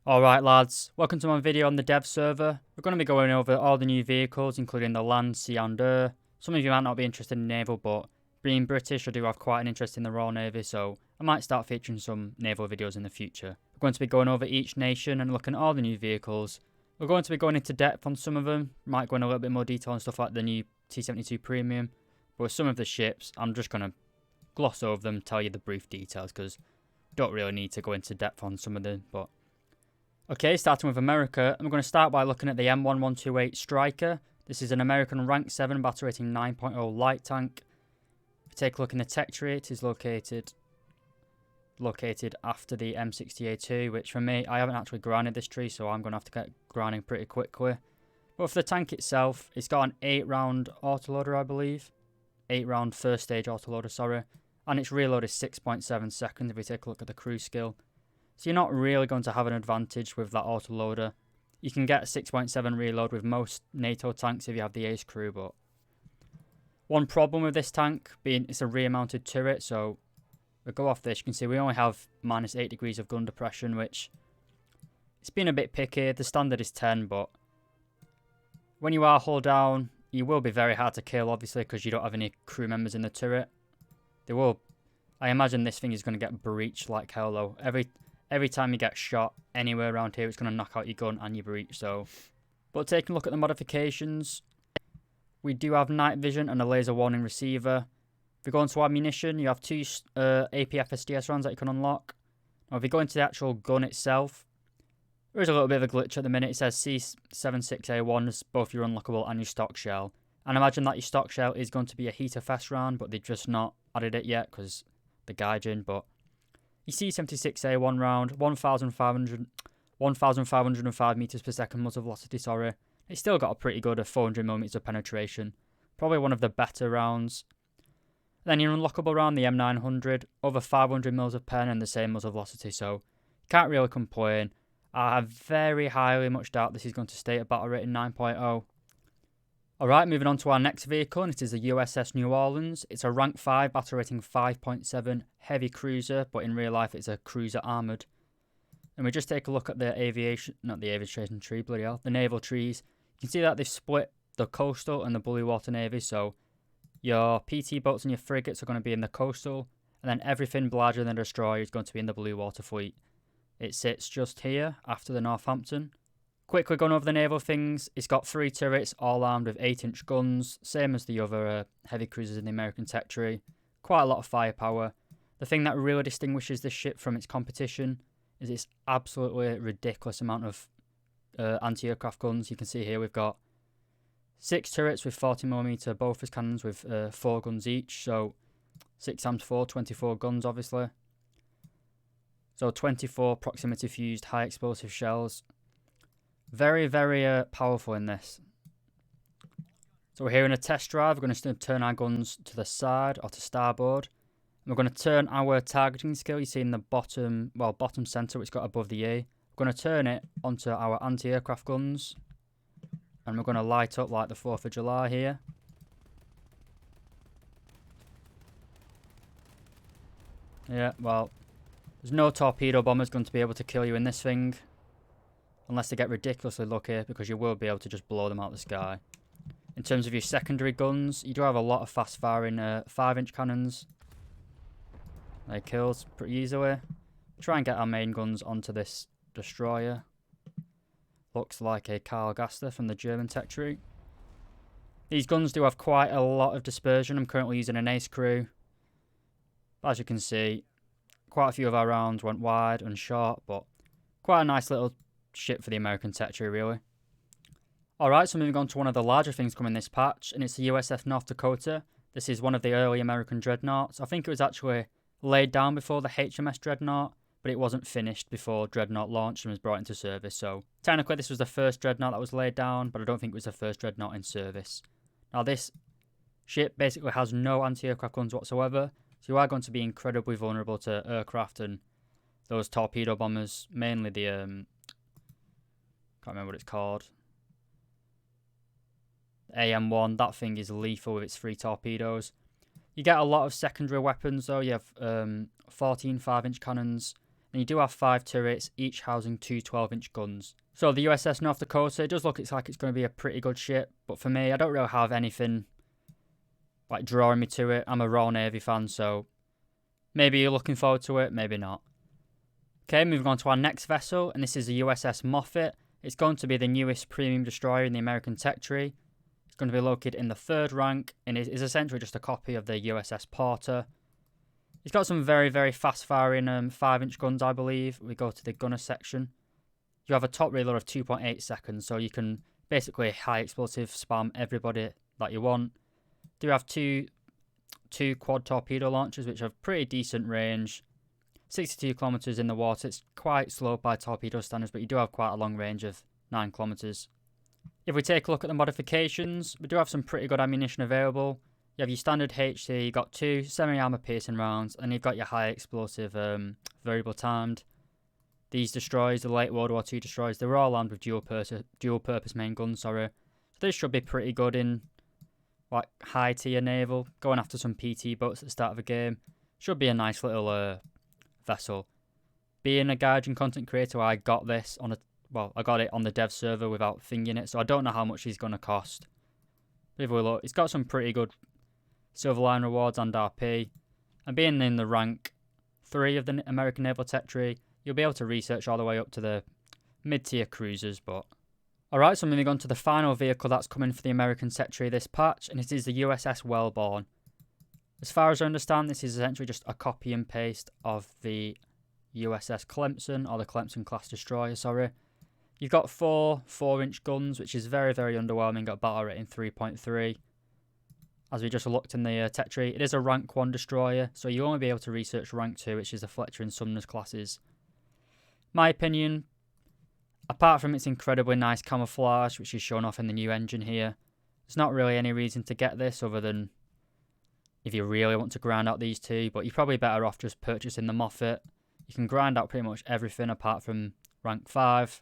Alright lads, welcome to my video on the dev server. We're going to be going over all the new vehicles, including the land, sea and air. Some of you might not be interested in naval, but being British, I do have quite an interest in the Royal Navy, so I might start featuring some naval videos in the future. We're going to be going over each nation and looking at all the new vehicles. We're going to be going into depth on some of them, might go in a little bit more detail on stuff like the new T-72 Premium, but with some of the ships, I'm just going to gloss over them, tell you the brief details, because don't really need to go into depth on some of them, but okay, starting with America, I'm going to start by looking at the M1128 Stryker. This is an American Rank 7 battle rating 9.0 light tank. If you take a look in the tech tree, it is located after the M60A2, which for me, I haven't actually grinded this tree, so I'm going to have to get grinding pretty quickly. But for the tank itself, it's got an 8-round autoloader, I believe. 8-round first stage autoloader, sorry. And its reload is 6.7 seconds if we take a look at the cruise skill. So you're not really going to have an advantage with that autoloader. You can get a 6.7 reload with most NATO tanks if you have the ace crew, but one problem with this tank being it's a rear-mounted turret, so we'll go off this. You can see we only have -8 degrees of gun depression, which it's been a bit picky. The standard is 10, but when you are hull down, you will be very hard to kill, obviously, because you don't have any crew members in the turret. I imagine this thing is going to get breached like hell, though. Every time you get shot anywhere around here, it's going to knock out your gun and your breach. But taking a look at the modifications, we do have night vision and a laser warning receiver. If we go into ammunition, you have 2 APFSDS rounds that you can unlock. Now, if you go into the actual gun itself, there is a little bit of a glitch at the minute. It says C76A1 is both your unlockable and your stock shell. And imagine that your stock shell is going to be a heater fast round, but they've just not added it yet because the gaijin. But your C76A1 round, 1,505 meters per second muzzle velocity, sorry. It's still got a pretty good 400 millimeters of penetration. Probably one of the better rounds. Then your unlockable round, the M900, over 500 mils of pen and the same muzzle velocity, so can't really complain. I very highly much doubt this is going to stay at battle rating 9.0. Alright, moving on to our next vehicle, and it is the USS New Orleans. It's a rank 5 battle rating 5.7 heavy cruiser, but in real life it's a cruiser armoured. And we just take a look at the the naval trees. You can see that they've split the coastal and the blue water navy, so your PT boats and your frigates are going to be in the coastal, and then everything larger than a destroyer is going to be in the blue water fleet. It sits just here after the Northampton. Quickly going over the naval things, it's got 3 turrets, all armed with 8-inch guns, same as the other heavy cruisers in the American tech tree. Quite a lot of firepower. The thing that really distinguishes this ship from its competition is its absolutely ridiculous amount of anti-aircraft guns. You can see here we've got 6 turrets with 40mm Bofors cannons with 4 guns each, so 6 times 4, 24 guns obviously. So 24 proximity fused high explosive shells. Very, very powerful in this. So we're here in a test drive. We're going to turn our guns to the side or to starboard. And we're going to turn our targeting skill. You see in the bottom center, it's got above the A. We're going to turn it onto our anti-aircraft guns. And we're going to light up like the 4th of July here. Yeah, well, there's no torpedo bombers going to be able to kill you in this thing. Unless they get ridiculously lucky, because you will be able to just blow them out of the sky. In terms of your secondary guns, you do have a lot of fast-firing 5-inch cannons. They kills pretty easily. Try and get our main guns onto this destroyer. Looks like a Karl Gaster from the German tech tree. These guns do have quite a lot of dispersion. I'm currently using an ace crew. But as you can see, quite a few of our rounds went wide and short, but quite a nice little ship for the American tech tree, really. Alright, so moving on to one of the larger things coming in this patch, and it's the USS North Dakota. This is one of the early American dreadnoughts. I think it was actually laid down before the HMS Dreadnought, but it wasn't finished before Dreadnought launched and was brought into service. So technically this was the first dreadnought that was laid down, but I don't think it was the first dreadnought in service. Now this ship basically has no anti-aircraft guns whatsoever, so you are going to be incredibly vulnerable to aircraft and those torpedo bombers, mainly the can't remember what it's called. AM1, that thing is lethal with its 3 torpedoes. You get a lot of secondary weapons though. You have 14 5-inch cannons, And you do have 5 turrets, each housing 2 12-inch guns. So the USS North Dakota, it does look like it's going to be a pretty good ship. But for me, I don't really have anything like drawing me to it. I'm a Royal Navy fan, so maybe you're looking forward to it, maybe not. Okay, moving on to our next vessel, and this is the USS Moffet. It's going to be the newest premium destroyer in the American tech tree. It's going to be located in the 3rd rank, and it is essentially just a copy of the USS Porter. It's got some very, very fast-firing 5-inch guns, I believe. We go to the gunner section. You have a top reload of 2.8 seconds, so you can basically high explosive spam everybody that you want. Do have two quad torpedo launchers, which have pretty decent range. 62 kilometers in the water. It's quite slow by torpedo standards, but you do have quite a long range of 9 kilometers. If we take a look at the modifications, we do have some pretty good ammunition available. You have your standard HC, you've got 2 semi-armor piercing rounds, and you've got your high explosive variable timed. These destroyers, the late World War II destroyers, they were all armed with dual purpose main guns, So this should be pretty good in like high tier naval, going after some PT boats at the start of a game. Should be a nice little vessel. Being a Gaijin content creator, I got this on I got it on the dev server without thinking it, so I don't know how much he's going to cost. But if we look, it's got some pretty good Silverline rewards and RP, and being in the rank 3 of the American Naval Tech Tree, you'll be able to research all the way up to the mid-tier cruisers. But alright, so moving on to the final vehicle that's coming for the American Tech Tree this patch, and it is the USS Welborn. As far as I understand, this is essentially just a copy and paste of the USS Clemson, or the Clemson class destroyer, You've got 4 4-inch guns, which is very, very underwhelming, got a battle rating 3.3. As we just looked in the tech tree, it is a rank 1 destroyer, so you'll only be able to research rank 2, which is the Fletcher and Sumner's classes. My opinion, apart from its incredibly nice camouflage, which is shown off in the new engine here, there's not really any reason to get this other than if you really want to grind out these 2, but you're probably better off just purchasing the Moffet. You can grind out pretty much everything apart from rank 5.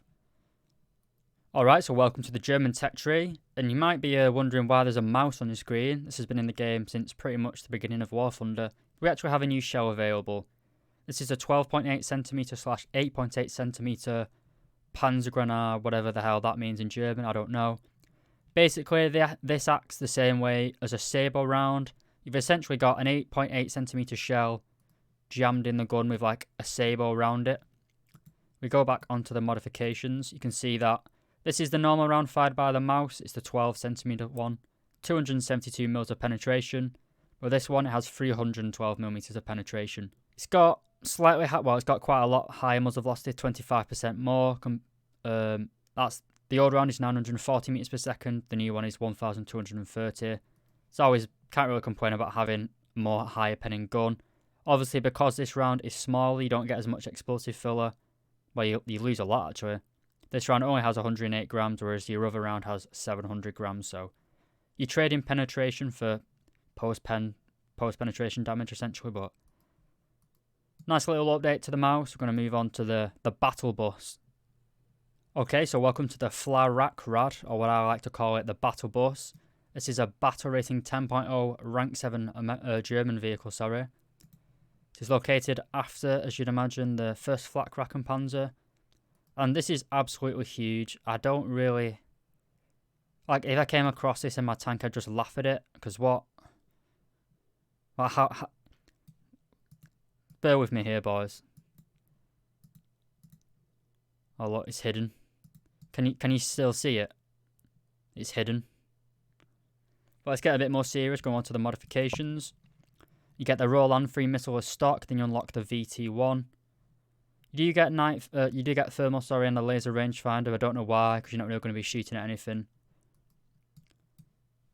Alright, so welcome to the German tech tree, and you might be wondering why there's a mouse on your screen. This has been in the game since pretty much the beginning of War Thunder. We actually have a new shell available. This is a 12.8cm / 8.8cm Panzergrenade, whatever the hell that means in German, I don't know. Basically, this acts the same way as a Sabo round. You've essentially got an 8.8cm shell jammed in the gun with like a Sabo around it. We go back onto the modifications. You can see that this is the normal round fired by the mouse. It's the 12cm one, 272mm of penetration. But this one, it has 312mm of penetration. It's got slightly it's got quite a lot higher muzzle velocity, 25% more. That's the old round is 940 meters per second. The new one is 1,230. So I always can't really complain about having more higher penning gun. Obviously, because this round is smaller, you don't get as much explosive filler. Well, you lose a lot actually. This round only has 108 grams, whereas your other round has 700 grams. So you trade in penetration for post-penetration damage essentially. But nice little update to the mouse. We're going to move on to the battle bus. Okay, so welcome to the FlaRakRad, or what I like to call it, the battle bus. This is a battle rating 10.0 rank 7 German vehicle, It is located after, as you'd imagine, the first Flak-Rakenpanzer. And this is absolutely huge. I don't really... Like, if I came across this in my tank, I'd just laugh at it. Because what... Well, how... Bear with me here, boys. Oh, look, it's hidden. Can you still see it? It's hidden. But let's get a bit more serious. Go on to the modifications. You get the Roland 3 missile as stock, then you unlock the VT1. You do get thermal, and the laser rangefinder. I don't know why, because you're not really going to be shooting at anything.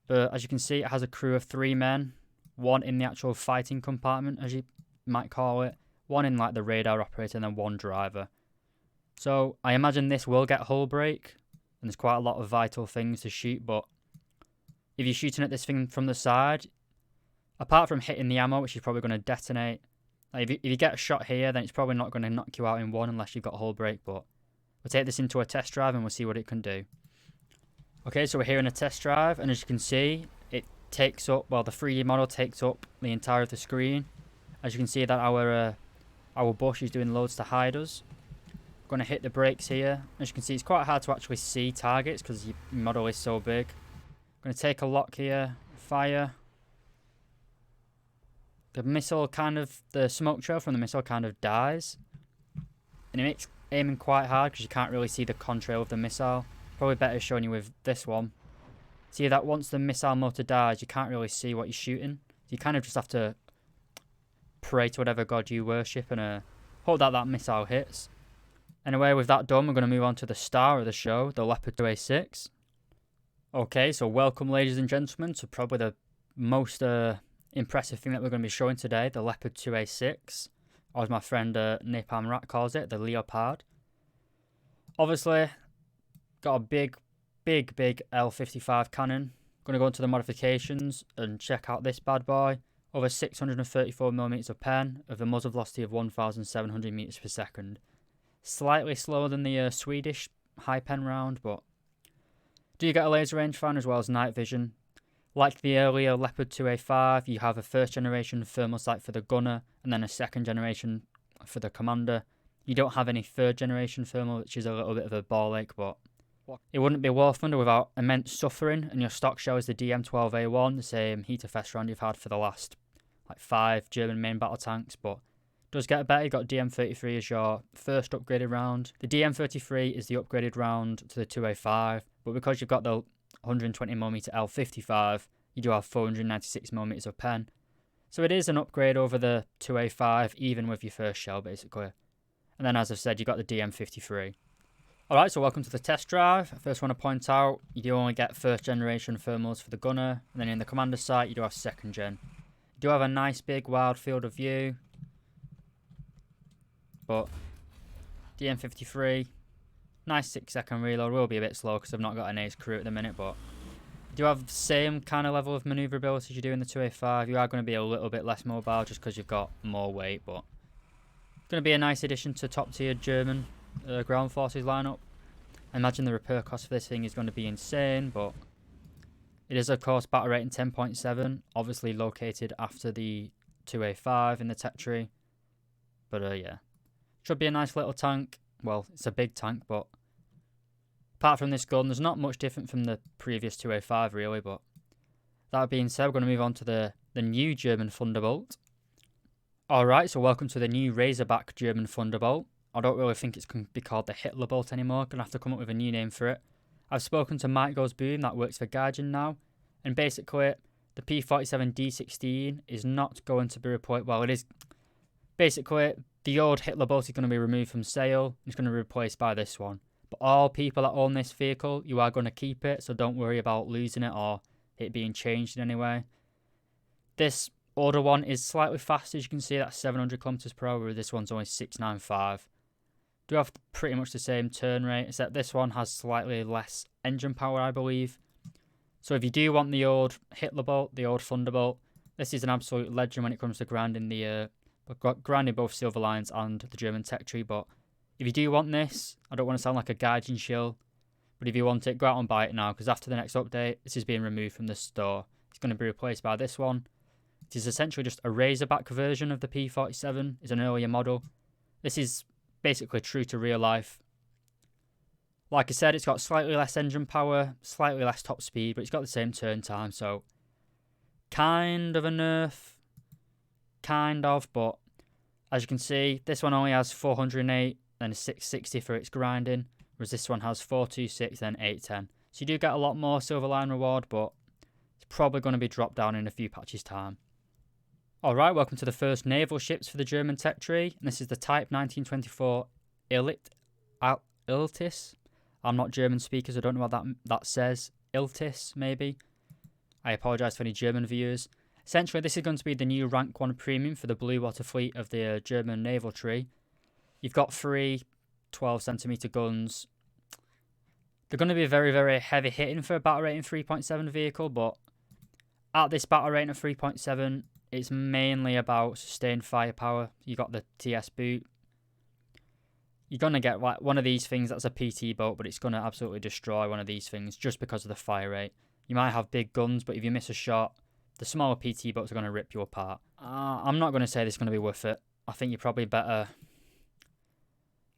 But as you can see, it has a crew of 3 men. 1 in the actual fighting compartment, as you might call it. 1 in like the radar operator, and then 1 driver. So I imagine this will get hull break, and there's quite a lot of vital things to shoot. But if you're shooting at this thing from the side, apart from hitting the ammo, which is probably going to detonate, like if you get a shot here, then it's probably not going to knock you out in one unless you've got a hull break. But we'll take this into a test drive and we'll see what it can do. Okay, so we're here in a test drive, and as you can see, it takes up, well, the 3D model takes up the entire of the screen. As you can see that our Our bush is doing loads to hide us. Going to hit the brakes here. As you can see, it's quite hard to actually see targets because your model is so big. Going to take a lock here. Fire. The missile the smoke trail from the missile kind of dies. And it makes aiming quite hard because you can't really see the contrail of the missile. Probably better showing you with this one. See that once the missile motor dies, you can't really see what you're shooting. You kind of just have to pray to whatever god you worship and hope that that missile hits. Anyway, with that done, we're going to move on to the star of the show, the Leopard 2A6. Okay, so welcome, ladies and gentlemen, to probably the most impressive thing that we're going to be showing today, the Leopard 2A6. Or as my friend Napalm Rat calls it, the Leopard. Obviously, got a big L55 cannon. Going to go into the modifications and check out this bad boy. Over 634mm of pen, with a muzzle velocity of 1,700 meters per second. Slightly slower than the Swedish high pen round, but do you get a laser rangefinder as well as night vision? Like the earlier Leopard 2A5, you have a first generation thermal sight for the gunner and then a second generation for the commander. You don't have any third generation thermal, which is a little bit of a ball ache, but it wouldn't be War Thunder without immense suffering, and your stock shell is the DM12A1, the same heater fest round you've had for the last 5 German main battle tanks, but does get better. You've got DM33 as your first upgraded round. The DM33 is the upgraded round to the 2A5, but because you've got the 120mm L55, you do have 496mm of pen. So it is an upgrade over the 2A5, even with your first shell, basically. And then, as I've said, you've got the DM53. Alright, so welcome to the test drive. I first want to point out, you do only get first generation thermals for the gunner, and then in the commander site, you do have second gen. You do have a nice big wild field of view, but DM53, nice 6-second reload. Will be a bit slow because I've not got an ace crew at the minute, but you do have the same kind of level of manoeuvrability as you do in the 2A5. You are going to be a little bit less mobile just because you've got more weight, but it's going to be a nice addition to top tier German ground forces lineup. I imagine the repair cost for this thing is going to be insane, but it is of course battle rating 10.7, obviously located after the 2A5 in the tech tree. But yeah, should be a nice little tank. Well, it's a big tank, but apart from this gun, there's not much different from the previous 2A5 really. But that being said, we're going to move on to the new German Thunderbolt. Alright, so welcome to the new Razorback German Thunderbolt. I don't really think it's going to be called the Hitler Bolt anymore. Going to have to come up with a new name for it. I've spoken to Mike Goes Boom, that works for Gaijin now. And basically, the P47D16 is not going to be replaced. Well, it is. Basically, the old Hitler Bolt is going to be removed from sale. It's going to be replaced by this one. But all people that own this vehicle, you are going to keep it. So don't worry about losing it or it being changed in any way. This older one is slightly faster. As you can see, that's 700 kilometers per hour. Where this one's only 695. Do have pretty much the same turn rate, except this one has slightly less engine power, I believe. So if you do want the old Hitler Bolt, the old Thunderbolt, this is an absolute legend when it comes to grinding grinding both Silver Lines and the German tech tree. But if you do want this, I don't want to sound like a Gaijin shill, but if you want it, go out and buy it now, because after the next update, this is being removed from the store. It's going to be replaced by this one. It is essentially just a Razorback version of the P47. It's an earlier model. This is basically true to real life. Like I said, it's got slightly less engine power, slightly less top speed, but it's got the same turn time, so kind of a nerf. Kind of, but as you can see, this one only has 408, then 660 for its grinding, whereas this one has 426, then 810. So you do get a lot more Silver Line reward, but it's probably going to be dropped down in a few patches' time. Alright, welcome to the first naval ships for the German tech tree. And this is the Type 1924 Iltis. I'm not German speaker, so I don't know what that says. Iltis, maybe. I apologise for any German viewers. Essentially, this is going to be the new Rank 1 premium for the Blue Water Fleet of the German naval tree. You've got 3 12cm guns. They're going to be very, very heavy hitting for a battle rating 3.7 vehicle, but at this battle rating of 3.7, it's mainly about sustained firepower. You got the TS boot. You're going to get like one of these things that's a PT boat, but it's going to absolutely destroy one of these things just because of the fire rate. You might have big guns, but if you miss a shot, the smaller PT boats are going to rip you apart. I'm not going to say this is going to be worth it. I think you're probably better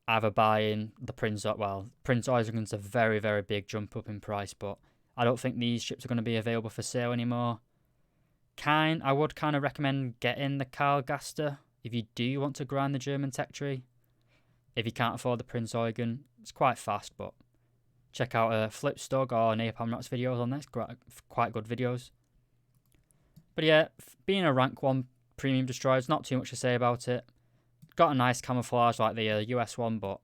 either buying the Prince Eugen's a very, very big jump up in price, but I don't think these ships are going to be available for sale anymore. I would kind of recommend getting the Karl Gaster if you do want to grind the German tech tree. If you can't afford the Prince Eugen, it's quite fast, but check out Flipstug or Napalm Knots videos on this. Quite good videos. But yeah, being a rank 1 premium destroyer, there's not too much to say about it. Got a nice camouflage like the US one, but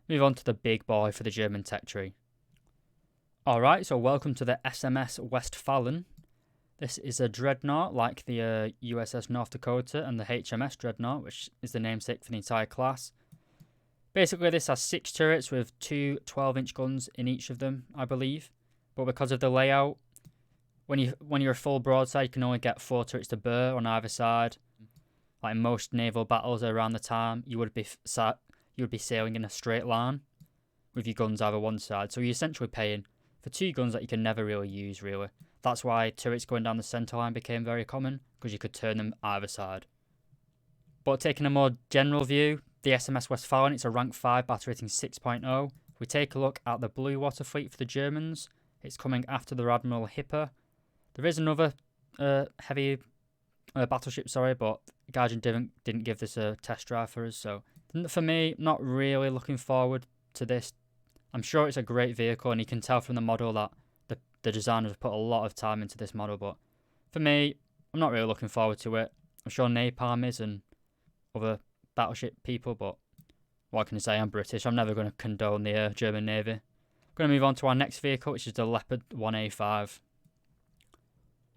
move on to the big boy for the German tech tree. Alright, so welcome to the SMS Westfalen. This is a Dreadnought like the USS North Dakota and the HMS Dreadnought, which is the namesake for the entire class. Basically, this has 6 turrets with 2 12-inch guns in each of them, I believe. But because of the layout, when you're a full broadside, you can only get 4 turrets to bear on either side. Like in most naval battles around the time, you would be sailing in a straight line with your guns either one side. So you're essentially paying for 2 guns that you can never really use, really. That's why turrets going down the centre line became very common, because you could turn them either side. But taking a more general view, the SMS Westfalen, it's a rank 5 battle rating 6.0. If we take a look at the blue water fleet for the Germans, it's coming after the Admiral Hipper. There is another heavy battleship, but Guardian didn't give this a test drive for us. So for me, not really looking forward to this. I'm sure it's a great vehicle, and you can tell from the model that the designers have put a lot of time into this model. But for me, I'm not really looking forward to it. I'm sure Napalm is and other battleship people, but what can I say? I'm British. I'm never going to condone the German Navy. I'm going to move on to our next vehicle, which is the Leopard 1A5.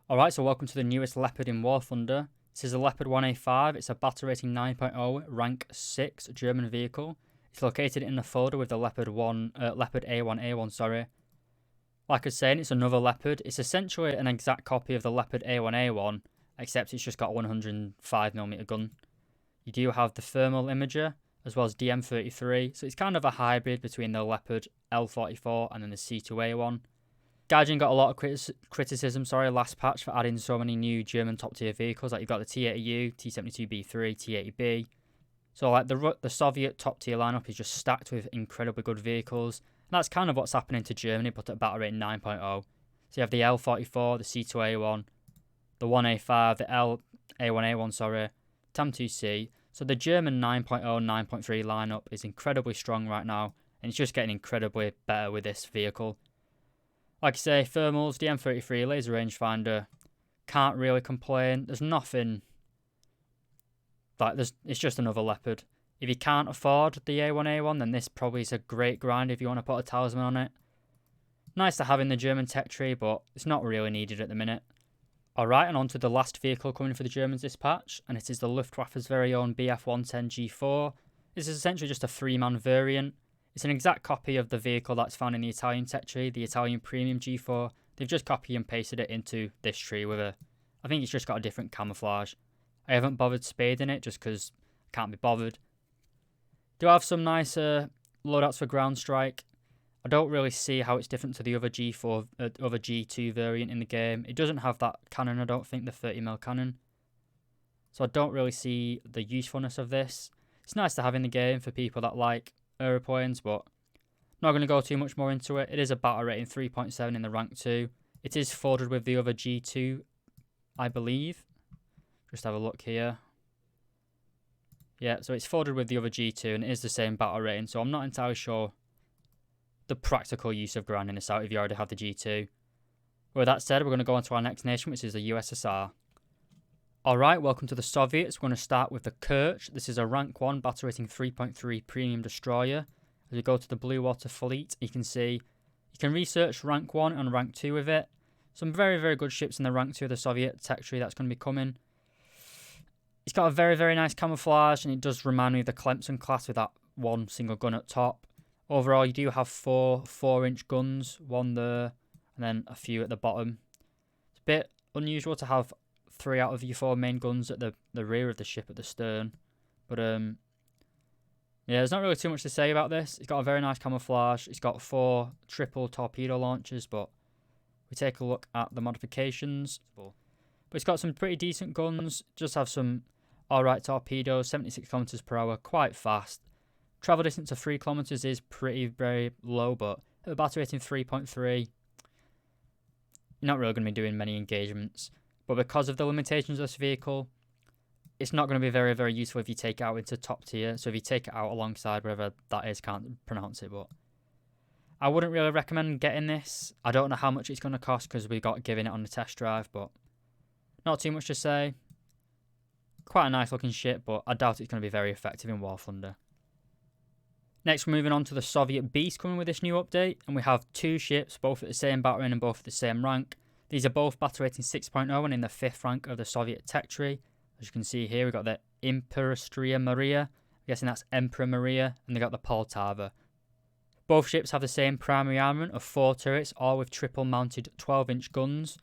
Alright, so welcome to the newest Leopard in War Thunder. This is a Leopard 1A5. It's a battle rating 9.0, rank 6 German vehicle. It's located in the folder with the Leopard A1A1, sorry. Like I was saying, it's another Leopard. It's essentially an exact copy of the Leopard A1A1, except it's just got a 105mm gun. You do have the thermal imager, as well as DM33, so it's kind of a hybrid between the Leopard L44 and then the C2A1. Gaijin got a lot of criticism, last patch for adding so many new German top-tier vehicles. Like you've got the T80U, T72B3, T80B. So like the Soviet top-tier lineup is just stacked with incredibly good vehicles. And that's kind of what's happening to Germany, but at battle rating 9.0. So you have the L44, the C2A1, the 1A5, the A1A1, TAM2C. So the German 9.0, 9.3 lineup is incredibly strong right now, and it's just getting incredibly better with this vehicle. Like I say, thermals, the M33 laser rangefinder, can't really complain. There's nothing it's just another Leopard. If you can't afford the A1A1, then this probably is a great grind if you want to put a talisman on it. Nice to have in the German tech tree, but it's not really needed at the minute. Alright, and on to the last vehicle coming for the Germans this patch, and it is the Luftwaffe's very own Bf-110 G4. This is essentially just a 3-man variant. It's an exact copy of the vehicle that's found in the Italian tech tree, the Italian Premium G4. They've just copied and pasted it into this tree with I think it's just got a different camouflage. I haven't bothered spading it just because I can't be bothered. Do have some nice loadouts for ground strike. I don't really see how it's different to the other other G2 variant in the game. It doesn't have that cannon, I don't think, the 30mm cannon. So I don't really see the usefulness of this. It's nice to have in the game for people that like aeroplanes, but I'm not going to go too much more into it. It is a battle rating 3.7 in the rank 2. It is folded with the other G2, I believe. Just have a look here. Yeah, so it's folded with the other G2 and it is the same battle rating, so I'm not entirely sure the practical use of grinding this out if you already have the G2. With that said, we're going to go on to our next nation, which is the USSR. Alright, welcome to the Soviets. We're going to start with the Kerch. This is a rank 1 battle rating 3.3 premium destroyer. As we go to the Blue Water Fleet, you can see you can research rank 1 and rank 2 with it. Some very, very good ships in the rank 2 of the Soviet tech tree that's going to be coming. It's got a very, very nice camouflage, and it does remind me of the Clemson class with that one single gun at top. Overall, you do have 4 4-inch guns, one there, and then a few at the bottom. It's a bit unusual to have 3 out of your 4 main guns at the rear of the ship at the stern. But, yeah, there's not really too much to say about this. It's got a very nice camouflage. It's got 4 triple torpedo launchers, but we take a look at the modifications. But it's got some pretty decent guns. Just have some alright torpedoes, 76 kilometers per hour, quite fast. Travel distance of 3 kilometers is very low, but at a battle rating 3.3, you're not really going to be doing many engagements. But because of the limitations of this vehicle, it's not going to be very useful if you take it out into top tier. So if you take it out alongside wherever that is, can't pronounce it, but I wouldn't really recommend getting this. I don't know how much it's going to cost because we got given it on the test drive, but not too much to say. Quite a nice looking ship, but I doubt it's going to be very effective in War Thunder. Next, we're moving on to the Soviet Beast coming with this new update, and we have 2 ships, both at the same battle rating and both at the same rank. These are both battle rating 6.0 and in the 5th rank of the Soviet tech tree. As you can see here, we've got the Poltava Mariya, I'm guessing that's Emperor Maria, and they got the Poltava. Both ships have the same primary armament of 4 turrets, all with triple mounted 12-inch guns.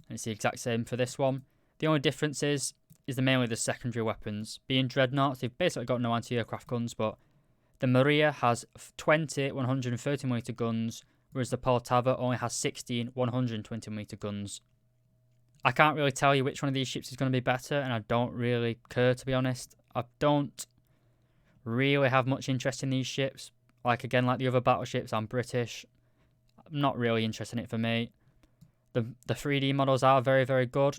And it's the exact same for this one. The only difference is mainly the secondary weapons. Being dreadnoughts, they've basically got no anti-aircraft guns, but the Mariya has 20 130mm guns, whereas the Poltava only has 16 120mm guns. I can't really tell you which one of these ships is going to be better, and I don't really care, to be honest. I don't really have much interest in these ships. Like the other battleships, I'm British. I'm not really interested in it for me. The 3D models are very good.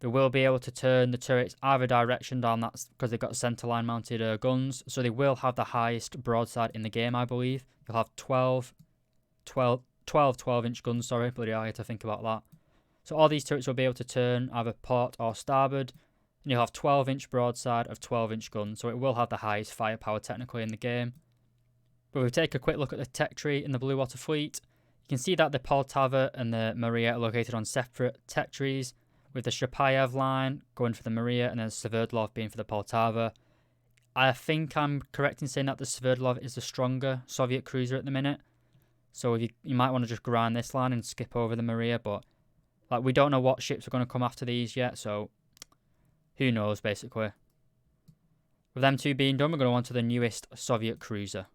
They will be able to turn the turrets either direction down, that's because they've got centerline mounted guns. So they will have the highest broadside in the game, I believe. You'll have 12 12-inch guns, sorry, bloody hell, I had to think about that. So all these turrets will be able to turn either port or starboard, and you'll have 12-inch broadside of 12-inch guns, so it will have the highest firepower technically in the game. But if we take a quick look at the tech tree in the Blue Water Fleet, you can see that the Poltava and the Mariya are located on separate tech trees, with the Shapayev line going for the Mariya and then Sverdlov being for the Poltava. I think I'm correct in saying that the Sverdlov is the stronger Soviet cruiser at the minute, so you might want to just grind this line and skip over the Mariya, but we don't know what ships are going to come after these yet, so who knows, basically. With them two being done, we're going to go on to the newest Soviet cruiser.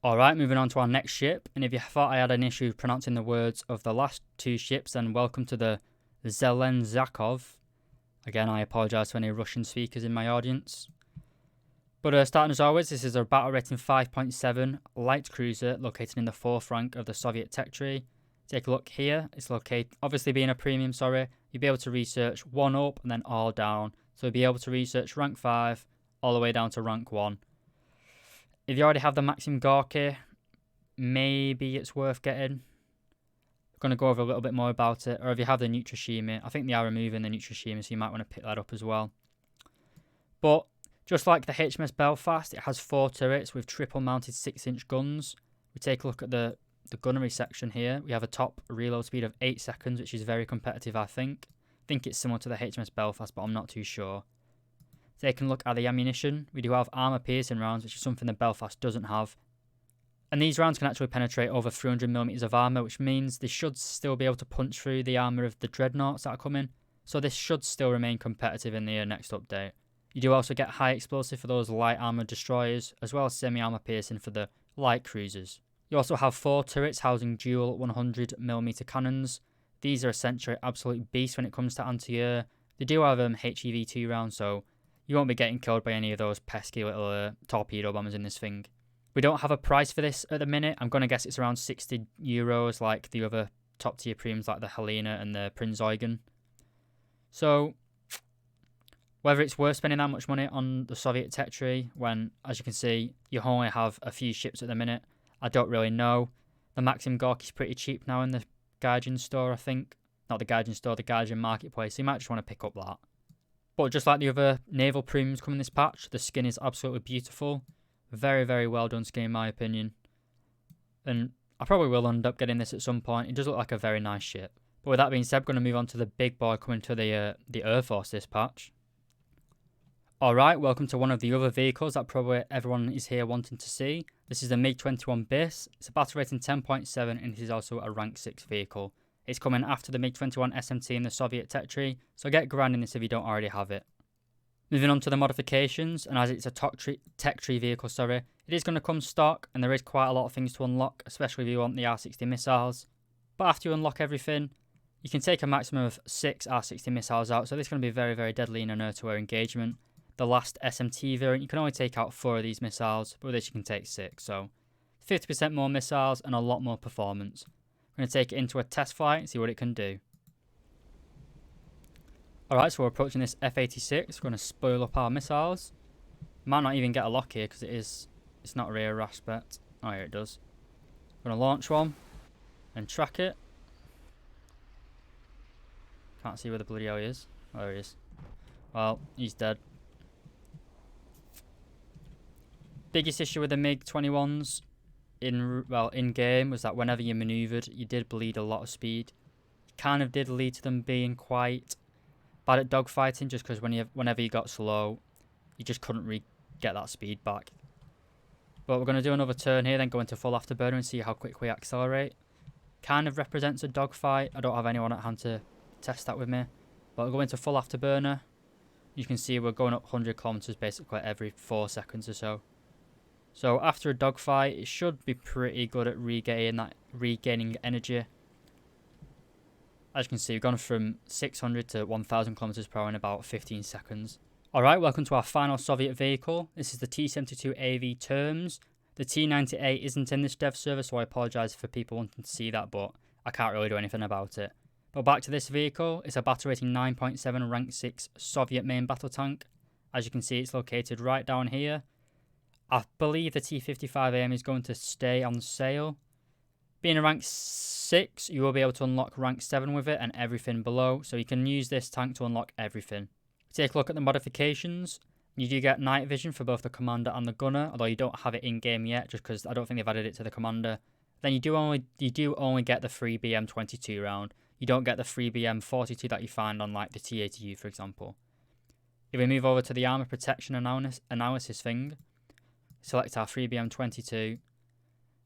Alright, moving on to our next ship, and if you thought I had an issue pronouncing the words of the last 2 ships, then welcome to the Zheleznyakov. Again, I apologise to any Russian speakers in my audience. But starting as always, this is a battle rating 5.7 light cruiser located in the 4th rank of the Soviet tech tree. Take a look here. It's located, obviously being a premium, you'll be able to research 1 up and then all down. So you'll be able to research rank 5 all the way down to rank 1. If you already have the Maxim Gorky, maybe it's worth getting. I'm going to go over a little bit more about it. Or if you have the Neutroshima, I think they are removing the Neutroshima, so you might want to pick that up as well. But just like the HMS Belfast, it has 4 turrets with triple mounted 6-inch guns. We take a look at the gunnery section here. We have a top reload speed of 8 seconds, which is very competitive, I think. I think it's similar to the HMS Belfast, but I'm not too sure. Taking a look at the ammunition, we do have armour-piercing rounds, which is something the Belfast doesn't have. And these rounds can actually penetrate over 300mm of armour, which means they should still be able to punch through the armour of the Dreadnoughts that are coming. So this should still remain competitive in the next update. You do also get high explosive for those light armoured destroyers, as well as semi-armour piercing for the light cruisers. You also have 4 turrets housing dual 100mm cannons. These are essentially absolute beasts when it comes to anti-air. They do have HEV2 rounds, so you won't be getting killed by any of those pesky little torpedo bombers in this thing. We don't have a price for this at the minute. I'm going to guess it's around €60 like the other top tier premiums like the Helena and the Prinz Eugen. So whether it's worth spending that much money on the Soviet tech tree when, as you can see, you only have a few ships at the minute, I don't really know. The Maxim Gorky is pretty cheap now in the Gaijin store, I think. Not the Gaijin store, the Gaijin marketplace. So you might just want to pick up that. But just like the other naval premiums coming in this patch, the skin is absolutely beautiful. Very well done skin in my opinion. And I probably will end up getting this at some point. It does look like a very nice ship. But with that being said, we're going to move on to the big boy coming to the Air Force this patch. Alright, welcome to one of the other vehicles that probably everyone is here wanting to see. This is the MiG-21 BIS. It's a battle rating 10.7 and it is also a rank 6 vehicle. It's coming after the MiG-21 SMT in the Soviet tech tree, so get grinding this if you don't already have it. Moving on to the modifications, and as it's a tech tree vehicle, it is going to come stock and there is quite a lot of things to unlock, especially if you want the R60 missiles. But after you unlock everything, You can take a maximum of 6 R60 missiles out, so this is going to be very, very deadly in an air-to-air engagement. The last SMT variant, you can only take out 4 of these missiles, but with this you can take 6, so 50% more missiles and a lot more performance. We're going to take it into a test flight and see what it can do. Alright, so we're approaching this F-86. We're going to spoil up our missiles. Might not even get a lock here because it's not a rear aspect. Oh, here it does. We're going to launch one and track it. Can't see where the bloody hell he is. Oh, there he is. Well, he's dead. Biggest issue with the MiG-21s in game was that whenever you manoeuvred, you did bleed a lot of speed. It kind of did lead to them being quite bad at dogfighting, just because whenever you got slow, you just couldn't get that speed back. But we're going to do another turn here, then go into full afterburner and see how quick we accelerate. Kind of represents a dogfight. I don't have anyone at hand to test that with me, but we'll go into full afterburner. You can see we're going up 100 kilometers basically every 4 seconds or so. So after a dogfight, it should be pretty good at regaining energy. As you can see, we've gone from 600 to 1000 kilometers per hour in about 15 seconds. Alright, welcome to our final Soviet vehicle. This is the T-72AV TURMS. The T-90A isn't in this dev server, so I apologise for people wanting to see that, but I can't really do anything about it. But back to this vehicle, it's a battle rating 9.7 rank 6 Soviet main battle tank. As you can see, it's located right down here. I believe the T-55AM is going to stay on sale. Being a rank 6, you will be able to unlock rank 7 with it and everything below. So you can use this tank to unlock everything. Take a look at the modifications. You do get night vision for both the commander and the gunner, although you don't have it in game yet, just because I don't think they've added it to the commander. Then you do only get the free BM22 round. You don't get the free BM42 that you find on like the T-80U, for example. If we move over to the armor protection analysis thing, select our free BM22.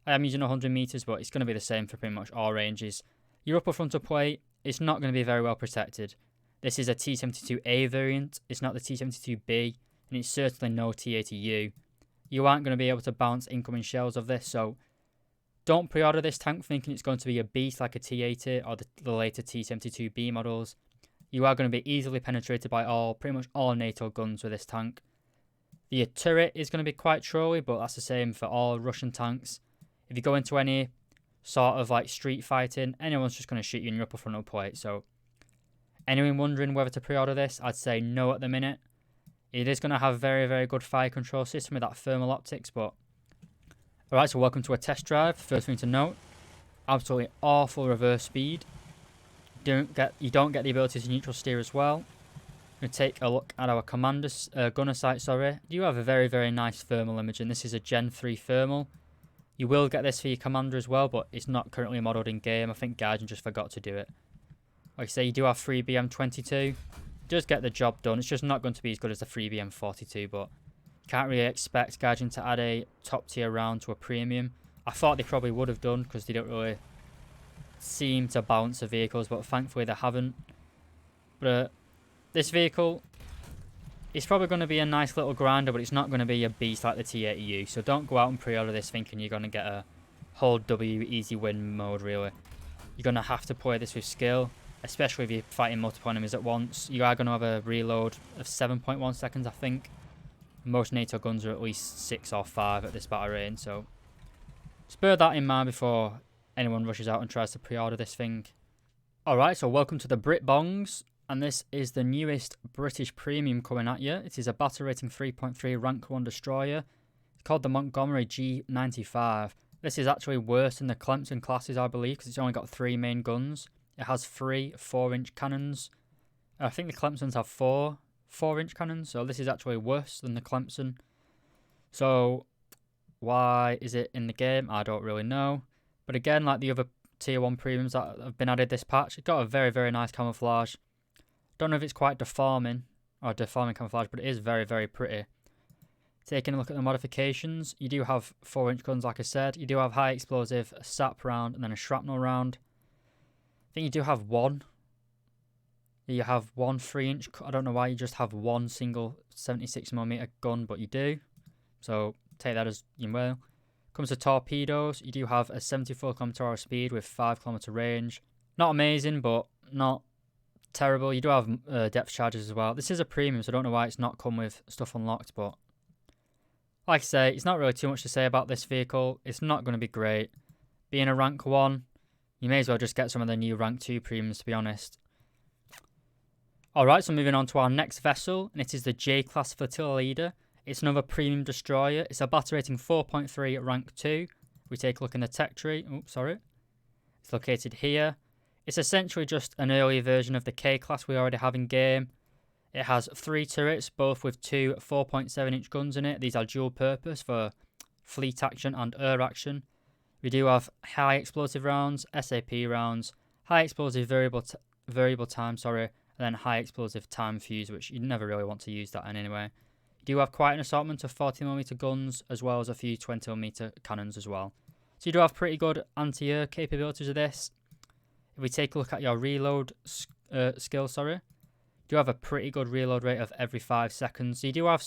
I am using 100 meters, but it's going to be the same for pretty much all ranges. Your upper frontal plate is not going to be very well protected. This is a T-72A variant. It's not the T-72B, and it's certainly no T-80U. You aren't going to be able to bounce incoming shells of this, so don't pre-order this tank thinking it's going to be a beast like a T-80 or the later T-72B models. You are going to be easily penetrated by pretty much all NATO guns with this tank. The turret is going to be quite trolly, but that's the same for all Russian tanks. If you go into any sort of like street fighting, anyone's just going to shoot you in your upper frontal plate. So anyone wondering whether to pre-order this, I'd say no at the minute. It is going to have very, very good fire control system with that thermal optics, but alright, so welcome to a test drive. First thing to note, absolutely awful reverse speed. You don't get the ability to neutral steer as well. We're going to take a look at our gunner sight. You have a very, very nice thermal imaging. This is a Gen 3 thermal. You will get this for your commander as well, but it's not currently modelled in game. I think Gaijin just forgot to do it. Like I say, you do have free BM22. Does get the job done. It's just not going to be as good as the free BM42, but can't really expect Gaijin to add a top tier round to a premium. I thought they probably would have done because they don't really seem to balance the vehicles, but thankfully they haven't. But this vehicle is probably going to be a nice little grinder, but it's not going to be a beast like the T-80U. So don't go out and pre-order this thinking you're going to get a hold W easy win mode, really. You're going to have to play this with skill, especially if you're fighting multiple enemies at once. You are going to have a reload of 7.1 seconds, I think. Most NATO guns are at least 6 or 5 at this battle range, so just bear that in mind before anyone rushes out and tries to pre-order this thing. Alright, so welcome to the Brit Bongs, and this is the newest British premium coming at you. It is a battle rating 3.3 rank 1 destroyer. It's called the Montgomery G95. This is actually worse than the Clemson classes, I believe, because it's only got 3 main guns. It has 3 4-inch cannons. I think the Clemsons have 4 4-inch cannons, so this is actually worse than the Clemson. So why is it in the game? I don't really know. But again, like the other tier 1 premiums that have been added this patch, it's got a very, very nice camouflage. Don't know if it's quite deforming camouflage, but it is very, very pretty. Taking a look at the modifications, you do have 4-inch guns, like I said. You do have high explosive, a SAP round, and then a shrapnel round. I think you do have one. You have one 3-inch. I don't know why you just have one single 76mm gun, but you do. So take that as you will. Comes to torpedoes, you do have a 74km/h speed with 5km range. Not amazing, but not terrible. You do have depth charges as well. This is a premium, so I don't know why it's not come with stuff unlocked, but like I say, it's not really too much to say about this vehicle. It's not going to be great. Being a rank 1, you may as well just get some of the new rank 2 premiums, to be honest. Alright, so moving on to our next vessel, and it is the J-Class Flotilla Leader. It's another premium destroyer. It's a battle rating 4.3 at rank 2. We take a look in the tech tree. Oops, sorry. It's located here. It's essentially just an earlier version of the K-Class we already have in game. It has 3 turrets, both with 2 4.7-inch guns in it. These are dual purpose for fleet action and air action. We do have high explosive rounds, SAP rounds, high explosive variable time, and then high explosive time fuse, which you never really want to use that in anyway. You do have quite an assortment of 40mm guns, as well as a few 20mm cannons as well. So you do have pretty good anti-air capabilities of this. If we take a look at your reload skill, you do have a pretty good reload rate of every 5 seconds. So you do have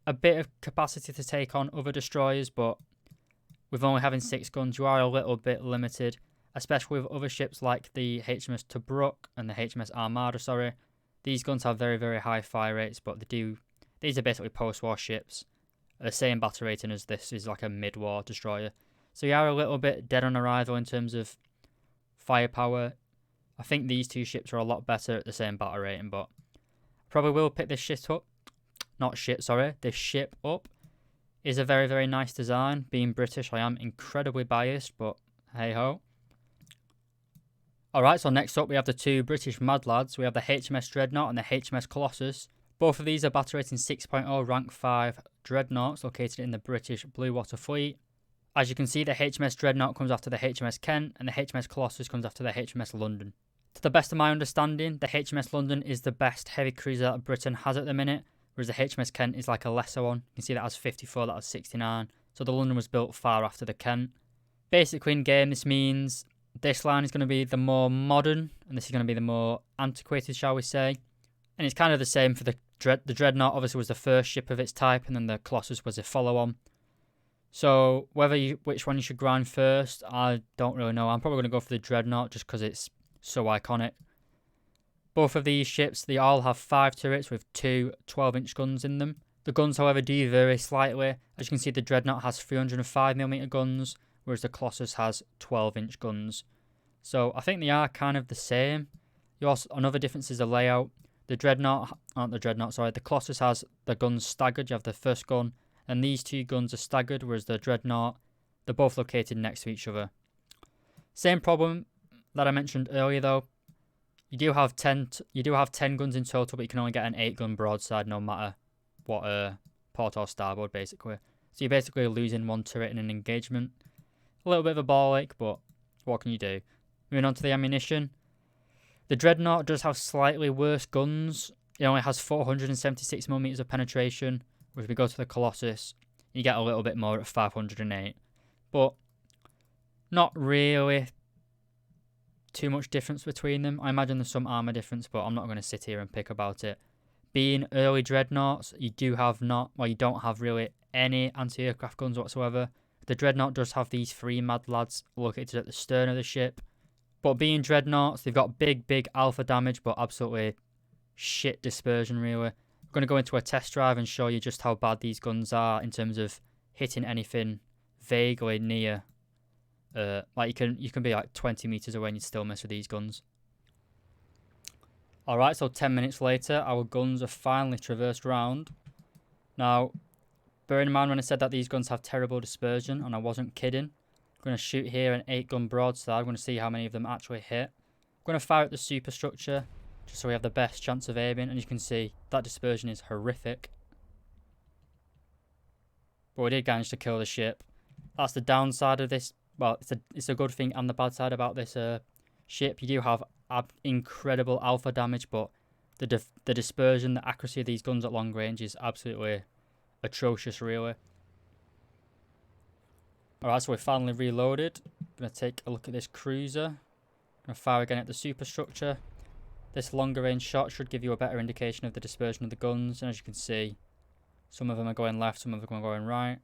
a bit of capacity to take on other destroyers, but with only having 6 guns, you are a little bit limited, especially with other ships like the HMS Tobruk and the HMS Armada, These guns have very, very high fire rates, but these are basically post-war ships. The same battle rating as this is like a mid-war destroyer. So you are a little bit dead on arrival in terms of firepower. I think these 2 ships are a lot better at the same battle rating, but probably will pick this ship up. This ship up. Is a very, very nice design. Being British, I am incredibly biased, but hey-ho. Alright, so next up we have the 2 British mad lads. We have the HMS Dreadnought and the HMS Colossus. Both of these are battle rating 6.0 rank 5 dreadnoughts located in the British Blue Water Fleet. As you can see, the HMS Dreadnought comes after the HMS Kent and the HMS Colossus comes after the HMS London. To the best of my understanding, the HMS London is the best heavy cruiser that Britain has at the minute, whereas the HMS Kent is like a lesser one. You can see that has 54, that has 69. So the London was built far after the Kent. Basically in game, this means this line is going to be the more modern, and this is going to be the more antiquated, shall we say. And it's kind of the same for the Dreadnought. Obviously was the first ship of its type, and then the Colossus was a follow-on. So which one you should grind first, I don't really know. I'm probably going to go for the Dreadnought just because it's so iconic. Both of these ships, they all have 5 turrets with 2 12-inch guns in them. The guns, however, do vary slightly. As you can see, the Dreadnought has 305mm guns, whereas the Colossus has 12-inch guns. So I think they are kind of the same. Another difference is the layout. The Colossus has the guns staggered. You have the first gun, and these 2 guns are staggered, whereas the Dreadnought, they're both located next to each other. Same problem that I mentioned earlier, though. You do have 10 guns in total, but you can only get an 8-gun broadside, no matter what port or starboard, basically. So you're basically losing 1 turret in an engagement. A little bit of a ball ache, but what can you do? Moving on to the ammunition. The Dreadnought does have slightly worse guns. It only has 476mm of penetration. Whereas if we go to the Colossus, you get a little bit more at 508. But not really too much difference between them. I imagine there's some armor difference, but I'm not going to sit here and pick about it. Being early Dreadnoughts, you don't have really any anti-aircraft guns whatsoever. The Dreadnought does have these 3 mad lads located at the stern of the ship. But being Dreadnoughts, they've got big alpha damage, but absolutely shit dispersion, really. I'm going to go into a test drive and show you just how bad these guns are in terms of hitting anything vaguely near. Like you can be like 20 meters away and you'd still mess with these guns. Alright, so 10 minutes later, our guns are finally traversed round. Now, bearing in mind when I said that these guns have terrible dispersion, and I wasn't kidding, I'm going to shoot here an 8-gun broadside. I'm going to see how many of them actually hit. I'm going to fire at the superstructure, just so we have the best chance of aiming, and you can see that dispersion is horrific. But we did manage to kill the ship. That's the downside of this. Well, it's a good thing and the bad side about this ship. You do have incredible alpha damage, but the dispersion, the accuracy of these guns at long range is absolutely atrocious, really. Alright, so we're finally reloaded. Going to take a look at this cruiser. Going to fire again at the superstructure. This longer range shot should give you a better indication of the dispersion of the guns. And as you can see, some of them are going left, some of them are going right.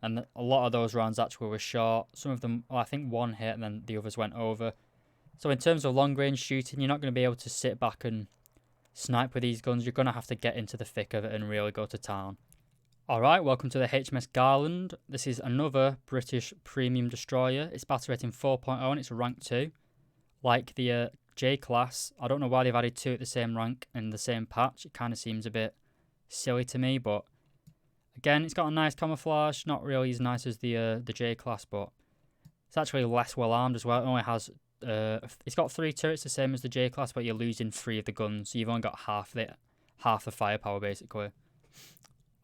And a lot of those rounds actually were short. Some of them, well, I think 1 hit and then the others went over. So in terms of long range shooting, you're not going to be able to sit back and snipe with these guns. You're going to have to get into the thick of it and really go to town. Alright, welcome to the HMS Garland. This is another British premium destroyer. It's battle rating 4.0 and it's rank 2. Like the J class, I don't know why they've added 2 at the same rank in the same patch. It kind of seems a bit silly to me, but again, it's got a nice camouflage. Not really as nice as the J class, but it's actually less well armed as well. It only has it's got 3 turrets, the same as the J class, but you're losing 3 of the guns, so you've only got half the firepower basically.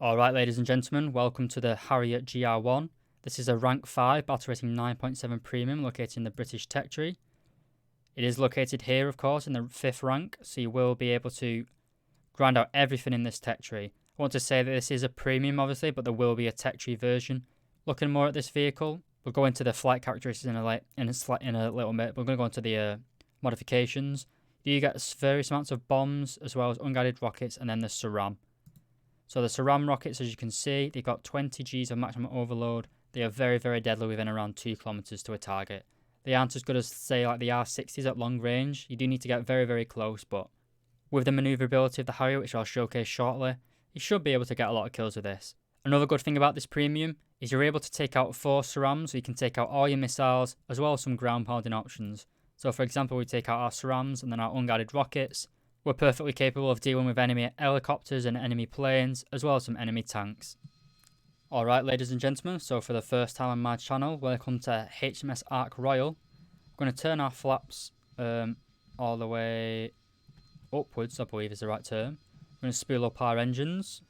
Alright, ladies and gentlemen, welcome to the Harrier GR.1. This is a rank 5 battle rating 9.7 premium located in the British tech tree. It is located here, of course, in the 5th rank, so you will be able to grind out everything in this tech tree. I want to say that this is a premium, obviously, but there will be a tech tree version. Looking more at this vehicle, we'll go into the flight characteristics in a little bit. We're going to go into the modifications. You get various amounts of bombs, as well as unguided rockets, and then the SARAM. So the SARAM rockets, as you can see, they've got 20 Gs of maximum overload. They are very, very deadly within around 2 kilometers to a target. They aren't as good as, say, like the R60s at long range. You do need to get very, very close, but with the maneuverability of the Harrier, which I'll showcase shortly, you should be able to get a lot of kills with this. Another good thing about this premium is you're able to take out 4 SARAMs, so you can take out all your missiles, as well as some ground pounding options. So for example, we take out our SARAMs and then our unguided rockets. We're perfectly capable of dealing with enemy helicopters and enemy planes, as well as some enemy tanks. Alright, ladies and gentlemen, so for the first time on my channel, welcome to HMS Ark Royal. We're going to turn our flaps all the way upwards, I believe is the right term. We're going to spool up our engines.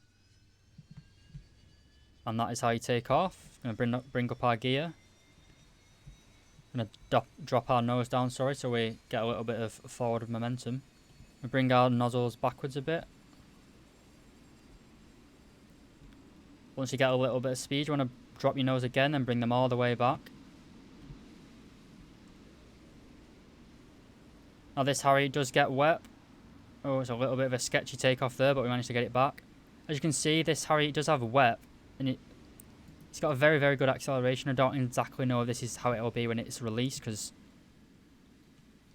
And that is how you take off. We're going to bring up our gear. We're going to drop our nose down, so we get a little bit of forward momentum. We bring our nozzles backwards a bit. Once you get a little bit of speed, you want to drop your nose again and bring them all the way back. Now this Harrier does get wet. Oh, it's a little bit of a sketchy takeoff there, but we managed to get it back. As you can see, this Harrier does have wet, and it's got a very, very good acceleration. I don't exactly know if this is how it will be when it's released, because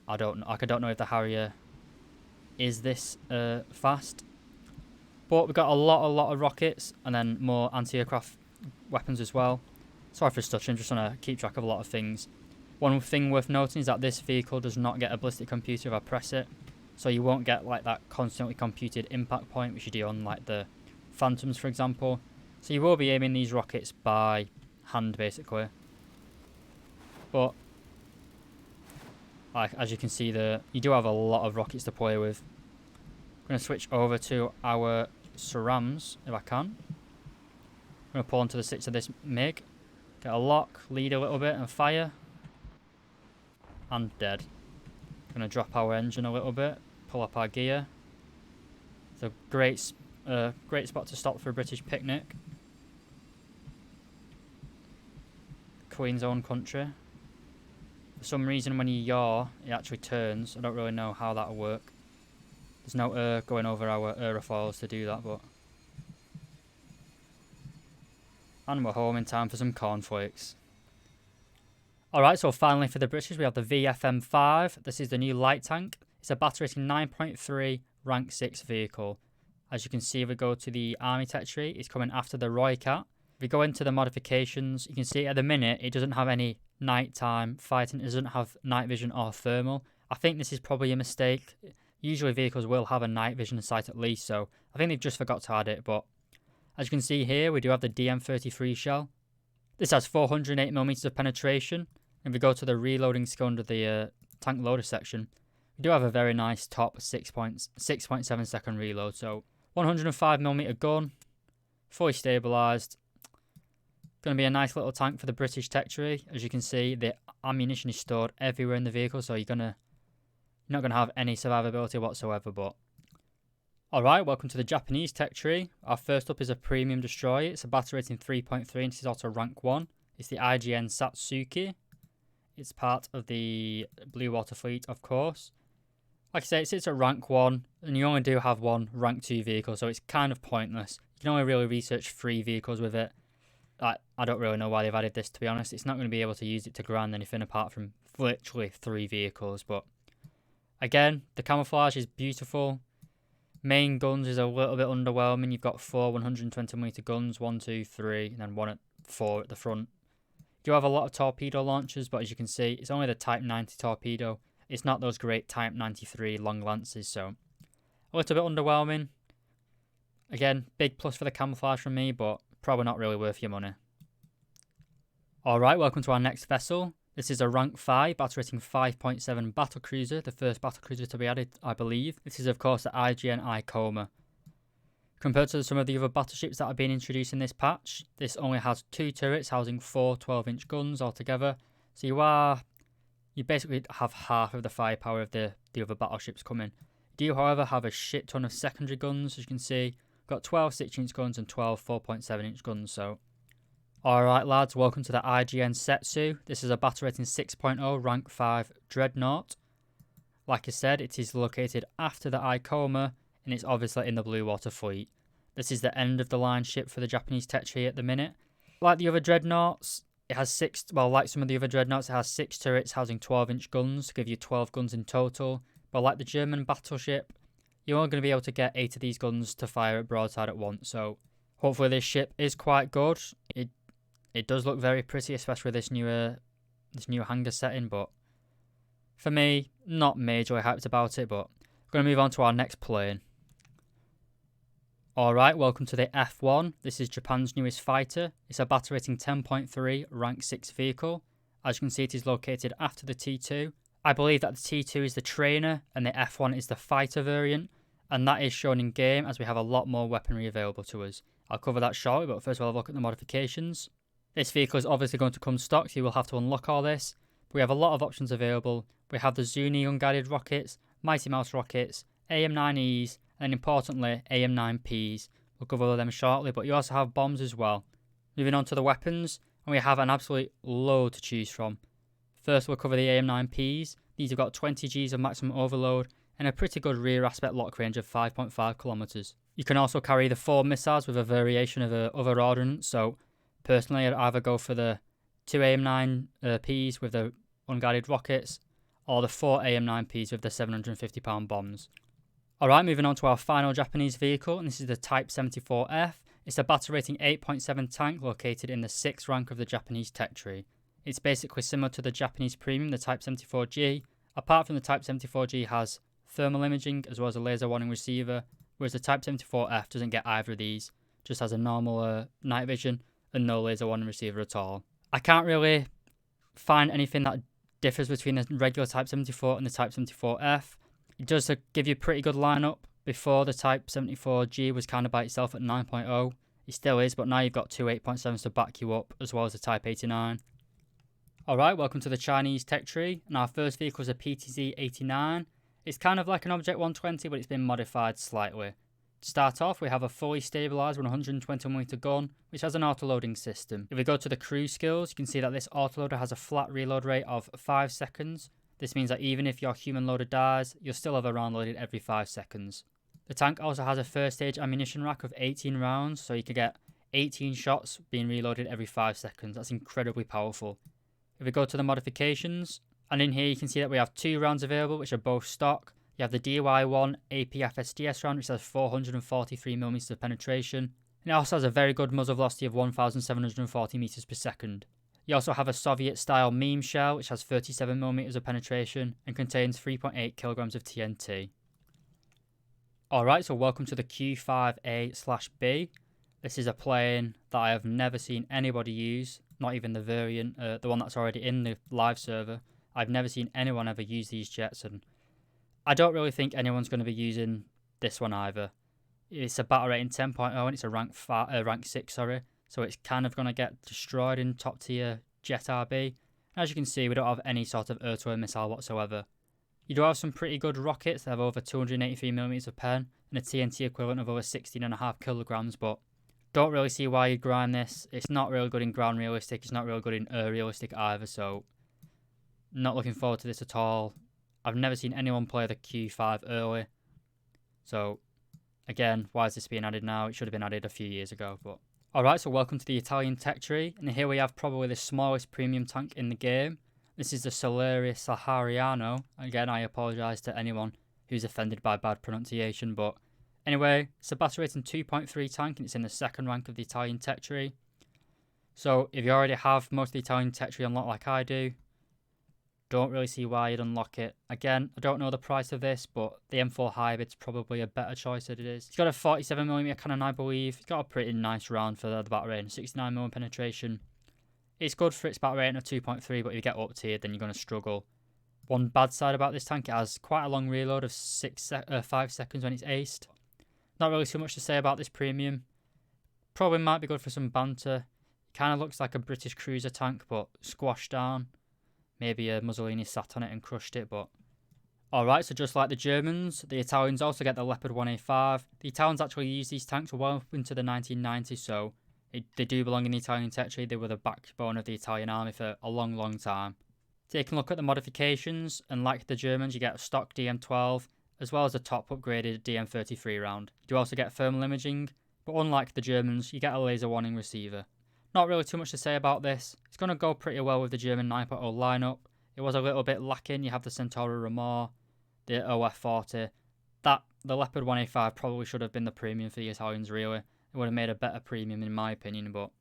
I don't know if the Harrier is this fast. But we've got a lot of rockets, and then more anti-aircraft weapons as well. Sorry for stuttering, just trying to keep track of a lot of things. One thing worth noting is that this vehicle does not get a ballistic computer if I press it. So you won't get like that constantly computed impact point, which you do on like the Phantoms, for example. So you will be aiming these rockets by hand, basically. But like, as you can see there, you do have a lot of rockets to play with. I'm going to switch over to our SARAMs, if I can. I'm going to pull onto the 6 of this MiG. Get a lock, lead a little bit, and fire. And dead. I'm going to drop our engine a little bit, pull up our gear. It's a great spot to stop for a British picnic. Queen's own country. For some reason, when you yaw, it actually turns. I don't really know how that'll work. There's no air going over our aerofoils to do that, but... And we're home in time for some cornflakes. Alright, so finally for the British, we have the VFM5. This is the new light tank. It's a battle rating 9.3, rank 6 vehicle. As you can see, if we go to the Army Tech tree, it's coming after the Roycat. If we go into the modifications, you can see at the minute, it doesn't have any nighttime fighting. It doesn't have night vision or thermal. I think this is probably a mistake. Usually vehicles will have a night vision sight at least, so I think they've just forgot to add it. But as you can see here, we do have the DM33 shell. This has 408mm of penetration. If we go to the reloading skill under the tank loader section, we do have a very nice top 6.7 second reload. So 105mm gun, fully stabilised. Going to be a nice little tank for the British tech tree. As you can see, the ammunition is stored everywhere in the vehicle, so you're not going to have any survivability whatsoever. But alright, welcome to the Japanese tech tree. Our first up is a premium destroyer. It's a battle rating 3.3 and this is also rank 1. It's the IJN Satsuki. It's part of the Blue Water Fleet, of course. Like I say, it sits at rank 1, and you only do have one rank 2 vehicle, so it's kind of pointless. You can only really research 3 vehicles with it. I don't really know why they've added this, to be honest. It's not going to be able to use it to ground anything apart from literally 3 vehicles. But again, the camouflage is beautiful. Main guns is a little bit underwhelming. You've got 4 120mm guns, 1, 2, 3, and then 1 at 4 at the front. You do have a lot of torpedo launchers, but as you can see, it's only the Type 90 torpedo. It's not those great Type 93 long lances, so a little bit underwhelming. Again, big plus for the camouflage from me, but probably not really worth your money. Alright, welcome to our next vessel. This is a rank 5, battle rating 5.7 battlecruiser, the first battlecruiser to be added, I believe. This is of course the IJN Ikoma. Compared to some of the other battleships that have been introduced in this patch, this only has 2 turrets housing 4 12-inch guns altogether. So you basically have half of the firepower of the other battleships coming. You do, however, have a shit ton of secondary guns. As you can see, got 12 6-inch guns and 12 4.7-inch guns. So, alright lads, welcome to the IJN Settsu. This is a battle rating 6.0 rank 5 Dreadnought. Like I said, it is located after the Ikoma, and it's obviously in the Blue Water Fleet. This is the end of the line ship for the Japanese Tetri at the minute. Like the other Dreadnoughts, it has like some of the other Dreadnoughts, it has 6 turrets housing 12-inch guns to give you 12 guns in total. But like the German battleship, you're only going to be able to get 8 of these guns to fire at broadside at once. So hopefully this ship is quite good. It does look very pretty, especially with this new hangar setting. But for me, not majorly hyped about it. But we're going to move on to our next plane. Alright, welcome to the F1. This is Japan's newest fighter. It's a battle rating 10.3 rank 6 vehicle. As you can see, it is located after the T2. I believe that the T2 is the trainer and the F1 is the fighter variant, and that is shown in game as we have a lot more weaponry available to us. I'll cover that shortly, but first of all, have a look at the modifications. This vehicle is obviously going to come stock, so you will have to unlock all this. But we have a lot of options available. We have the Zuni unguided rockets, Mighty Mouse rockets, AM9Es, and importantly, AM9Ps. We'll cover them shortly, but you also have bombs as well. Moving on to the weapons, and we have an absolute load to choose from. First, we'll cover the AM9Ps. These have got 20 Gs of maximum overload and a pretty good rear aspect lock range of 5.5 kilometers. You can also carry the 4 missiles with a variation of other ordnance. So, personally, I'd either go for the 2 AM9Ps with the unguided rockets or the 4 AM9Ps with the 750-pound bombs. Alright, moving on to our final Japanese vehicle, and this is the Type 74F. It's a battle rating 8.7 tank located in the 6th rank of the Japanese tech tree. It's basically similar to the Japanese premium, the Type 74G, apart from the Type 74G has thermal imaging as well as a laser warning receiver, whereas the Type 74F doesn't get either of these, just has a normal night vision and no laser warning receiver at all. I can't really find anything that differs between the regular Type 74 and the Type 74F. It does give you a pretty good lineup. Before, the Type 74G was kind of by itself at 9.0. It still is, but now you've got 2 8.7s to back you up, as well as the Type 89. Alright, welcome to the Chinese tech tree, and our first vehicle is a PTZ-89. It's kind of like an Object 120, but it's been modified slightly. To start off, we have a fully stabilised 120mm gun, which has an auto-loading system. If we go to the cruise skills, you can see that this autoloader has a flat reload rate of 5 seconds. This means that even if your human loader dies, you'll still have a round loaded every 5 seconds. The tank also has a first stage ammunition rack of 18 rounds, so you can get 18 shots being reloaded every 5 seconds. That's incredibly powerful. If we go to the modifications, and in here you can see that we have 2 rounds available, which are both stock. You have the DY1 APFSDS round, which has 443mm of penetration, and it also has a very good muzzle velocity of 1,740 meters per second. You also have a Soviet-style meme shell, which has 37mm of penetration and contains 3.8 kilograms of TNT. Alright, so welcome to the Q5A/B. This is a plane that I have never seen anybody use, not even the variant, the one that's already in the live server. I've never seen anyone ever use these jets, and I don't really think anyone's going to be using this one either. It's a battle rating 10.0 and it's a rank 6, so it's kind of going to get destroyed in top tier jet RB. As you can see, we don't have any sort of air-to-air missile whatsoever. You do have some pretty good rockets. They have over 283mm of pen and a TNT equivalent of over 16.5 kilograms, but don't really see why you'd grind this. It's not really good in ground realistic. It's not really good in air realistic either, so not looking forward to this at all. I've never seen anyone play the Q5 early. So, again, why is this being added now? It should have been added a few years ago, but Alright, so welcome to the Italian tech tree, and here we have probably the smallest premium tank in the game. This is the Celera Sahariano. Again, I apologise to anyone who's offended by bad pronunciation, but anyway, it's a battle rating 2.3 tank, and it's in the second rank of the Italian tech tree. So if you already have most of the Italian tech tree unlocked like I do, don't really see why you'd unlock it. Again, I don't know the price of this, but the M4 Hybrid's probably a better choice than it is. It's got a 47mm cannon, I believe. It's got a pretty nice round for the battle rating, 69mm penetration. It's good for its battle rating of 2.3, but if you get up tiered, then you're going to struggle. One bad side about this tank, it has quite a long reload of 5 seconds when it's aced. Not really too much to say about this premium. Probably might be good for some banter. Kind of looks like a British cruiser tank, but squashed down. Maybe Mussolini sat on it and crushed it, but... Alright, so just like the Germans, the Italians also get the Leopard 1A5. The Italians actually used these tanks well into the 1990s, so they do belong in the Italian tech tree. They were the backbone of the Italian army for a long, long time. Taking a look at the modifications, and like the Germans, you get a stock DM12, as well as a top upgraded DM33 round. You do also get thermal imaging, but unlike the Germans, you get a laser warning receiver. Not really too much to say about this. It's going to go pretty well with the German 9.0 lineup. It was a little bit lacking. You have the Centauri Ramor, the OF40. The Leopard 1A5 probably should have been the premium for the Italians, really. It would have made a better premium in my opinion, but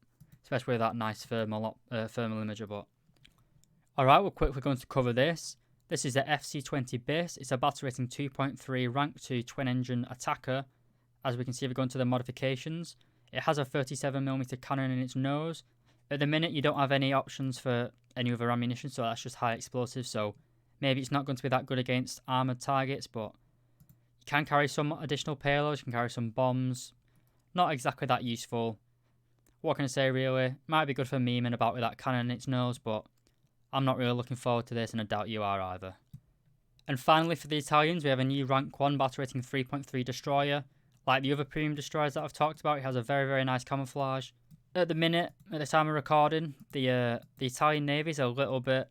especially with that nice thermal imager. But alright, we're quickly going to cover this. This is the FC20 base. It's a battle rating 2.3 rank 2 twin engine attacker. As we can see, if we go into the modifications, it has a 37mm cannon in its nose. At the minute, you don't have any options for any other ammunition, so that's just high explosive. So maybe it's not going to be that good against armoured targets, but you can carry some additional payloads. You can carry some bombs. Not exactly that useful. What can I say, really? Might be good for memeing about with that cannon in its nose, but I'm not really looking forward to this, and I doubt you are either. And finally, for the Italians, we have a new rank 1 battle rating 3.3 destroyer. Like the other premium destroyers that I've talked about, it has a very, very nice camouflage. At the minute, at the time of recording, the Italian Navy is a little bit,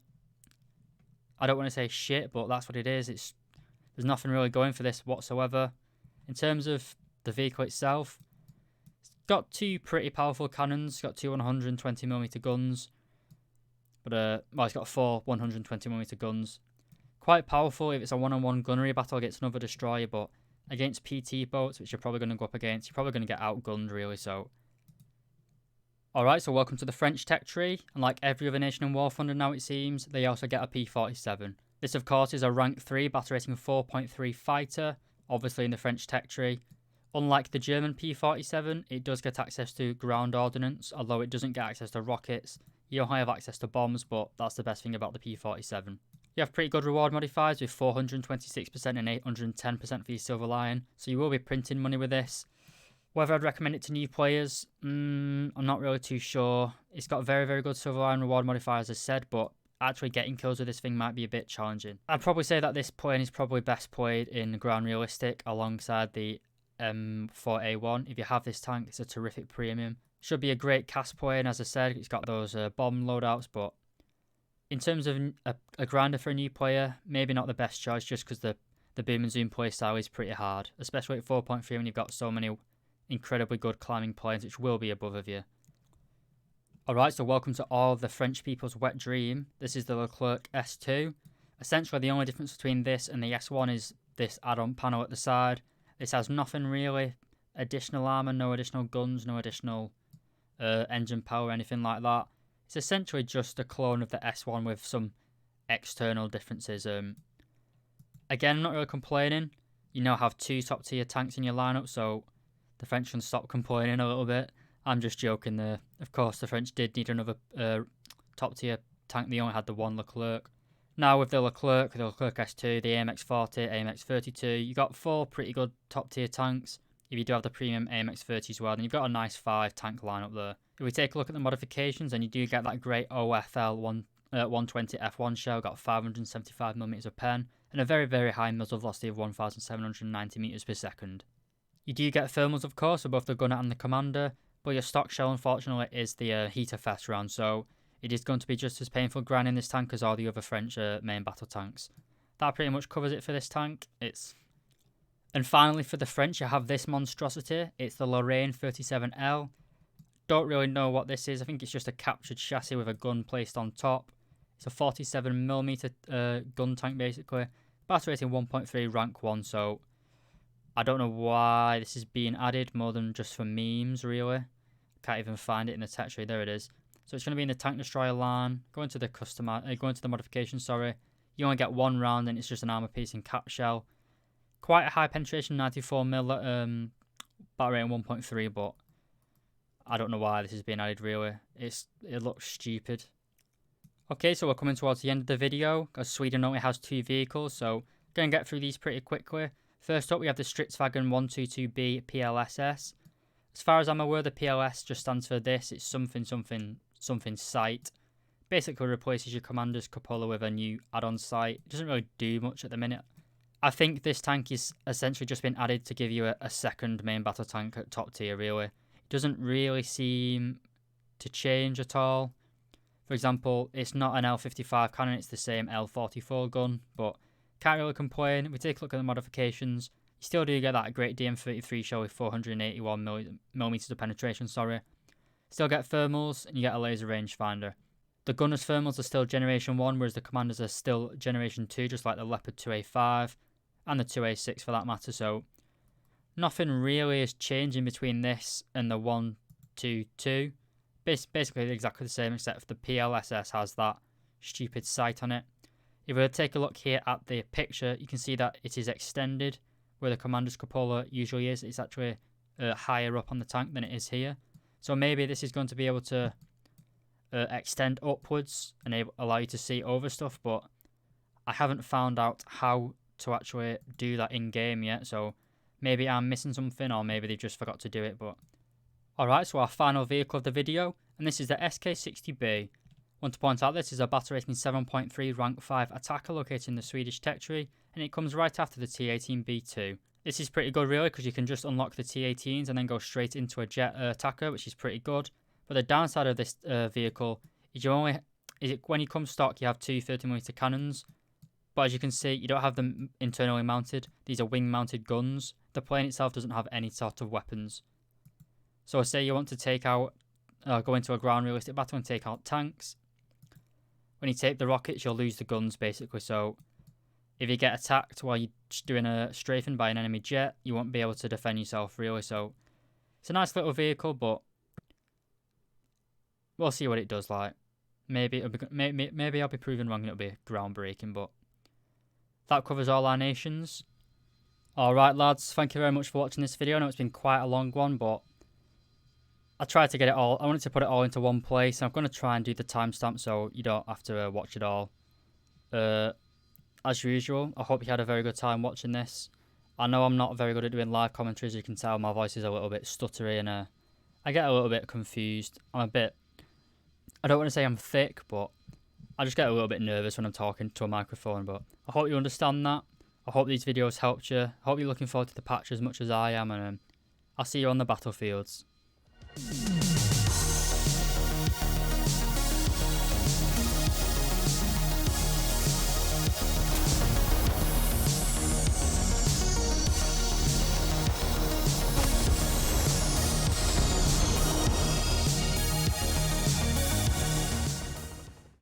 I don't want to say shit, but that's what it is. There's nothing really going for this whatsoever. In terms of the vehicle itself, it's got two pretty powerful cannons. It's got two 120mm guns. But, well, it's got four 120mm guns. Quite powerful if it's a one-on-one gunnery battle against another destroyer, but against PT boats, which you're probably going to go up against, you're probably going to get outgunned, really, so... Alright, so welcome to the French tech tree, and like every other nation in War Thunder now, it seems, they also get a P-47. This, of course, is a rank 3 battle rating 4.3 fighter, obviously in the French tech tree. Unlike the German P-47, it does get access to ground ordnance, although it doesn't get access to rockets. You don't have access to bombs, but that's the best thing about the P-47. You have pretty good reward modifiers with 426% and 810% for your Silver Lion, so you will be printing money with this. Whether I'd recommend it to new players, I'm not really too sure. It's got very, very good Silver Lion reward modifiers, as I said, but actually getting kills with this thing might be a bit challenging. I'd probably say that this plane is probably best played in ground realistic alongside the M4A1. If you have this tank, it's a terrific premium. Should be a great cast plane, as I said. It's got those bomb loadouts, but in terms of a grinder for a new player, maybe not the best choice, just because the boom and zoom playstyle is pretty hard, especially at 4.3 when you've got so many incredibly good climbing planes, which will be above of you. Alright, so welcome to all of the French people's wet dream. This is the Leclerc S2. Essentially, the only difference between this and the S1 is this add-on panel at the side. This has nothing really, additional armour, no additional guns, no additional engine power, anything like that. It's essentially just a clone of the S1 with some external differences. Again, I'm not really complaining. You now have two top tier tanks in your lineup, so the French can stop complaining a little bit. I'm just joking there. Of course, the French did need another top tier tank. They only had the one Leclerc. Now with the Leclerc S2, the AMX40, AMX32, you got four pretty good top tier tanks. If you do have the premium AMX30 as well, then you've got a nice 5 tank lineup there. If we take a look at the modifications, then you do get that great OFL 120 F1 shell, got 575mm of pen, and a very, very high muzzle velocity of 1,790 meters per second. You do get thermals, of course, for both the gunner and the commander, but your stock shell, unfortunately, is the heater fast round, so it is going to be just as painful grinding this tank as all the other French main battle tanks. That pretty much covers it for this tank. And finally, for the French, you have this monstrosity. It's the Lorraine 37L. don't really know what this is. I think it's just a captured chassis with a gun placed on top. It's a 47mm gun tank basically. Battle rating 1.3, rank 1, so I don't know why this is being added more than just for memes really. Can't even find it in the tech tree. There it is. So it's going to be in the tank destroyer line. Go into the modification, sorry. You only get 1 round and it's just an armor piece and cap shell. Quite a high penetration, 94mm, battle rating 1.3, but I don't know why this is being added really. It looks stupid. Okay, so we're coming towards the end of the video, because Sweden only has 2 vehicles, so going to get through these pretty quickly. First up, we have the Stridsvagn 122B PLSS. As far as I'm aware, the PLS just stands for this. It's something sight. Basically replaces your commander's cupola with a new add-on sight. It doesn't really do much at the minute. I think this tank is essentially just been added to give you a second main battle tank at top tier, really. It doesn't really seem to change at all. For example, it's not an L55 cannon, it's the same L44 gun, but can't really complain. If we take a look at the modifications, you still do get that great DM33 shell with 481mm of penetration, sorry. Still get thermals, and you get a laser rangefinder. The gunner's thermals are still Generation 1, whereas the commanders are still Generation 2, just like the Leopard 2A5, and the 2A6 for that matter, so nothing really is changing between this and the 122. Basically exactly the same, except the PLSS has that stupid sight on it. If we take a look here at the picture, you can see that it is extended, where the commander's cupola usually is. It's actually higher up on the tank than it is here. So maybe this is going to be able to extend upwards and allow you to see over stuff, but I haven't found out how to actually do that in game yet, so maybe I'm missing something, or maybe they just forgot to do it. But alright, so our final vehicle of the video, and this is the SK60B. Want to point out this is a battle rating 7.3 rank 5 attacker located in the Swedish tech tree, and it comes right after the T18B2. This is pretty good really, because you can just unlock the T18s and then go straight into a jet attacker, which is pretty good. But the downside of this vehicle is when you come stock you have 2 30mm cannons, but as you can see you don't have them internally mounted. These are wing mounted guns. The plane itself doesn't have any sort of weapons. So say you want to take out, go into a ground realistic battle and take out tanks. When you take the rockets, you'll lose the guns basically. So if you get attacked while you're doing a strafing by an enemy jet, you won't be able to defend yourself really. So it's a nice little vehicle, but we'll see what it does like. Maybe I'll be proven wrong and it'll be groundbreaking, but that covers all our nations. Alright lads, thank you very much for watching this video. I know it's been quite a long one, but I tried to get it all. I wanted to put it all into one place. I'm going to try and do the timestamp so you don't have to watch it all. As usual, I hope you had a very good time watching this. I know I'm not very good at doing live commentary, as you can tell. My voice is a little bit stuttery and I get a little bit confused. I don't want to say I'm thick, but I just get a little bit nervous when I'm talking to a microphone. But I hope you understand that. I hope these videos helped you. I hope you're looking forward to the patch as much as I am, and I'll see you on the battlefields.